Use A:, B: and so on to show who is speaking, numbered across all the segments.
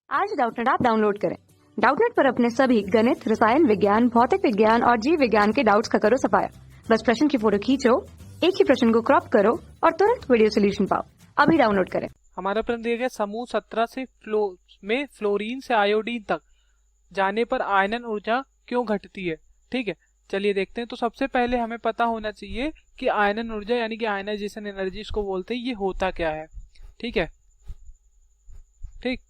A: आज Doubtnut app download करें। Doubtnut पर अपने सभी गणित, रसायन विज्ञान, भौतिक विज्ञान और जीव विज्ञान के डाउट्स का करो सफाया। बस प्रश्न की फोटो खींचो, एक ही प्रश्न को क्रॉप करो और तुरंत वीडियो सोल्यूशन पाओ। अभी डाउनलोड करें।
B: हमारा प्रश्न दिया गया समूह 17 से में फ्लोरीन से आयोडीन तक जाने पर आयनन ऊर्जा क्यों घटती है। ठीक है, चलिए देखते हैं। तो सबसे पहले हमें पता होना चाहिए कि आयनन ऊर्जा यानी कि आयनाइजेशन एनर्जी इसको बोलते हैं, ये होता क्या है। ठीक है, ठीक,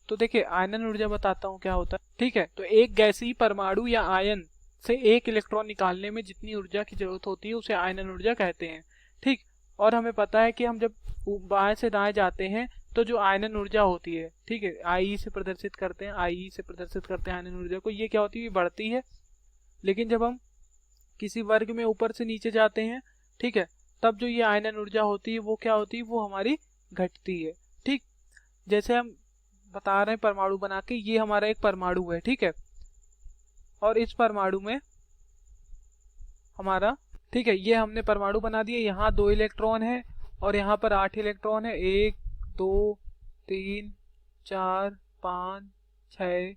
B: तो देखिए आयनन ऊर्जा बताता हूँ क्या होता है। ठीक है, तो एक गैसीय परमाणु या आयन से एक इलेक्ट्रॉन निकालने में जितनी ऊर्जा की जरूरत होती है उसे आयनन ऊर्जा कहते हैं। ठीक, और हमें पता है कि हम जब बाएं से दाएं जाते हैं तो जो आयनन ऊर्जा होती है, ठीक है, आई से प्रदर्शित करते हैं, आई से प्रदर्शित करते हैं आयनन ऊर्जा को, ये क्या होती है, बढ़ती है। लेकिन जब हम किसी वर्ग में ऊपर से नीचे जाते हैं, ठीक है, तब जो ये आयनन ऊर्जा होती है वो क्या होती है, वो हमारी घटती है। ठीक, जैसे हम बता रहे हैं परमाणु बना के, ये हमारा एक परमाणु है। ठीक है, और इस परमाणु में हमारा, ठीक है, ये हमने परमाणु बना दिया, यहाँ 2 इलेक्ट्रॉन है और यहाँ पर 8 इलेक्ट्रॉन है। 1 2 3 4 5 6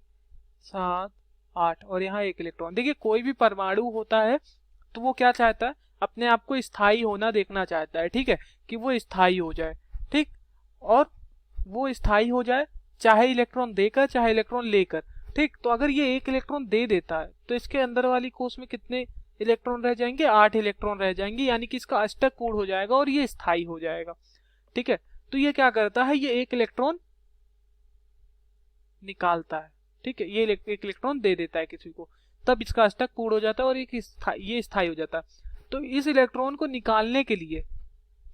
B: 7 8 और यहाँ 1 इलेक्ट्रॉन। देखिए कोई भी परमाणु होता है तो वो क्या चाहता है, अपने आप को स्थायी होना देखना चाहता है। ठीक है, कि वो स्थायी हो जाए। ठीक, और वो स्थायी हो जाए चाहे इलेक्ट्रॉन देकर चाहे इलेक्ट्रॉन लेकर। ठीक, तो अगर ये 1 इलेक्ट्रॉन दे देता है तो इसके अंदर वाली कोश में कितने इलेक्ट्रॉन रह जाएंगे, 8 इलेक्ट्रॉन रह जाएंगे, यानी कि इसका अष्टक पूर्ण हो जाएगा और ये स्थायी हो जाएगा। ठीक है, तो ये क्या करता है, ये 1 इलेक्ट्रॉन निकालता है। ठीक है, ये 1 इलेक्ट्रॉन दे देता है किसी को, तब इसका अष्टक पूर्ण हो जाता है और ये स्थायी हो जाता है। तो इस इलेक्ट्रॉन को निकालने के लिए,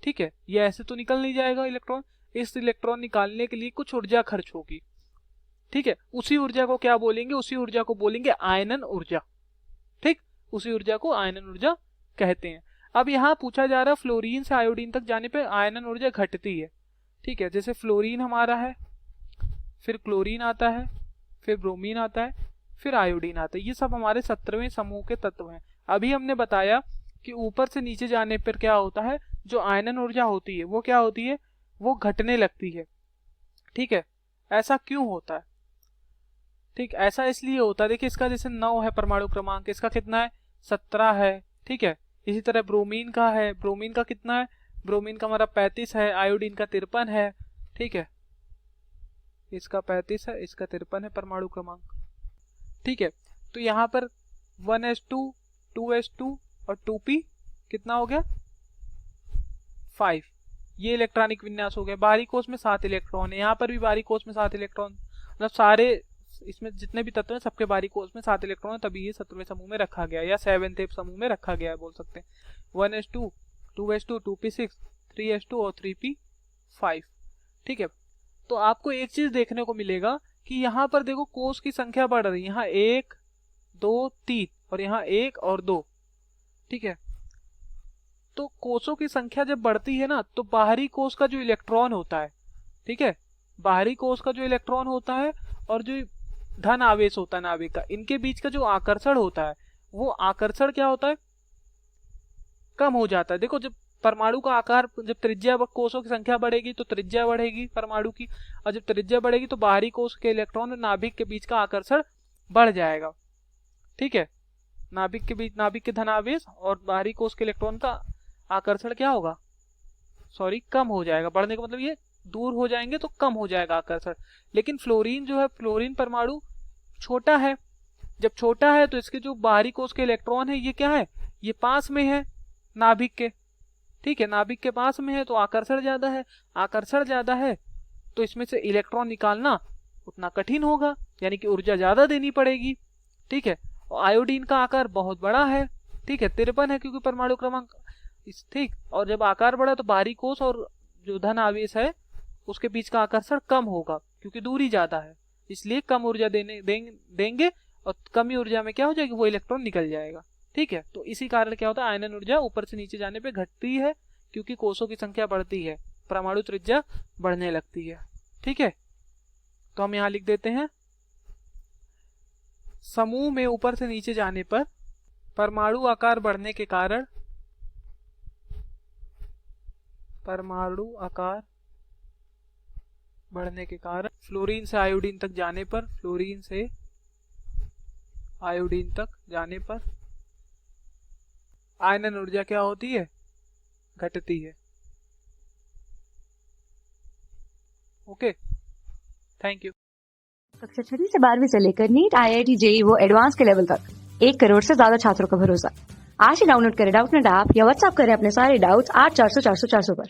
B: ठीक है, ये ऐसे तो निकल नहीं जाएगा इलेक्ट्रॉन, इस इलेक्ट्रॉन निकालने के लिए कुछ ऊर्जा खर्च होगी। ठीक है, उसी ऊर्जा को क्या बोलेंगे, उसी ऊर्जा को बोलेंगे आयनन ऊर्जा। ठीक, उसी ऊर्जा को आयनन ऊर्जा कहते हैं। अब यहाँ पूछा जा रहा है फ्लोरीन से आयोडीन तक जाने पर आयनन ऊर्जा घटती है। ठीक है, जैसे फ्लोरीन हमारा है, फिर क्लोरीन आता है, फिर ब्रोमीन आता है, फिर आयोडीन आता है। ये सब हमारे 17वें समूह के तत्व हैं। अभी हमने बताया कि ऊपर से नीचे जाने पर क्या होता है, जो आयनन ऊर्जा होती है वो क्या होती है, वो घटने लगती है। ठीक है, ऐसा क्यों होता है। ठीक, ऐसा इसलिए होता है, देखिए इसका जैसे 9 है परमाणु क्रमांक, इसका कितना है, 17 है। ठीक है, इसी तरह ब्रोमीन का है, ब्रोमीन का कितना है, ब्रोमीन का हमारा 35 है, आयोडीन का 53 है। ठीक है, इसका 35 है, इसका 53 है परमाणु क्रमांक। ठीक है, तो यहाँ पर 1s2 2s2 और 2p कितना हो गया, 5। ये इलेक्ट्रॉनिक विन्यास हो गया। बाहरी कोश में 7 इलेक्ट्रॉन है, यहाँ पर भी बाहरी कोश में 7 इलेक्ट्रॉन, मतलब सारे इसमें जितने भी तत्व हैं सबके बाहरी कोश में 7 इलेक्ट्रॉन है, तभी ये 17वें समूह में रखा गया या 7th समूह में रखा गया है, बोल सकते हैं। 1s2 2s2 2p6 3s2 और 3p5। ठीक है, तो आपको एक चीज देखने को मिलेगा कि यहाँ पर देखो कोश की संख्या बढ़ रही है, यहाँ 1 2 3 और यहाँ 1 और 2। ठीक है, तो कोषों की संख्या जब बढ़ती है ना, तो बाहरी कोष का जो इलेक्ट्रॉन होता है, ठीक है, बाहरी कोष का जो इलेक्ट्रॉन होता है और जो धन आवेश होता है नाभिक का, इनके बीच का जो आकर्षण होता है, वो आकर्षण क्या होता है, कम हो जाता है। देखो जब परमाणु का आकार, जब त्रिज्या कोषों की संख्या बढ़ेगी तो त्रिज्या बढ़ेगी परमाणु की, और जब त्रिज्या बढ़ेगी तो बाहरी कोष के इलेक्ट्रॉन और नाभिक के बीच का आकर्षण बढ़ जाएगा। ठीक है, नाभिक के बीच, नाभिक के धनावेश और बाहरी कोष के इलेक्ट्रॉन का आकर्षण क्या होगा, सॉरी, कम हो जाएगा। बढ़ने का मतलब ये दूर हो जाएंगे तो कम हो जाएगा आकर्षण। लेकिन फ्लोरीन जो है, फ्लोरीन परमाणु छोटा है, जब छोटा है तो इसके जो बाहरी कोष के इलेक्ट्रॉन है ये क्या है, ये पास में है नाभिक के। ठीक है, नाभिक के पास में है तो आकर्षण ज्यादा है, आकर्षण ज्यादा है तो इसमें से इलेक्ट्रॉन निकालना उतना कठिन होगा, यानी कि ऊर्जा ज्यादा देनी पड़ेगी। ठीक है, और आयोडीन का आकार बहुत बड़ा है। ठीक है, 53 है क्योंकि परमाणु क्रमांक। ठीक, और जब आकार बढ़ा तो बाहरी कोष और जो धन आवेश है उसके बीच का आकर्षण कम होगा क्योंकि दूरी ज्यादा है, इसलिए कम ऊर्जा देंगे और कम ऊर्जा में क्या हो जाएगी, वो इलेक्ट्रॉन निकल जाएगा। ठीक है, तो इसी कारण क्या होता है, आयनन ऊर्जा ऊपर से नीचे जाने पे घटती है क्योंकि कोषों की संख्या बढ़ती है, परमाणु त्रिज्या बढ़ने लगती है। ठीक है, तो हम यहाँ लिख देते हैं, समूह में ऊपर से नीचे जाने पर परमाणु आकार बढ़ने के कारण, परमाणु आकार बढ़ने के कारण फ्लोरीन से आयोडीन तक जाने पर, फ्लोरीन से आयोडीन तक जाने पर आयनन ऊर्जा क्या होती है? घटती है। Okay, thank you.
A: कक्षा 6वीं से 12वीं से लेकर नीट, IIT, JEE वो एडवांस के लेवल तक 1 करोड़ से ज्यादा छात्रों का भरोसा। आज ही डाउनलोड करें डाउटनेट ऐप या व्हाट्सएप करें अपने सारे डाउट्स 8400 400 400 पर।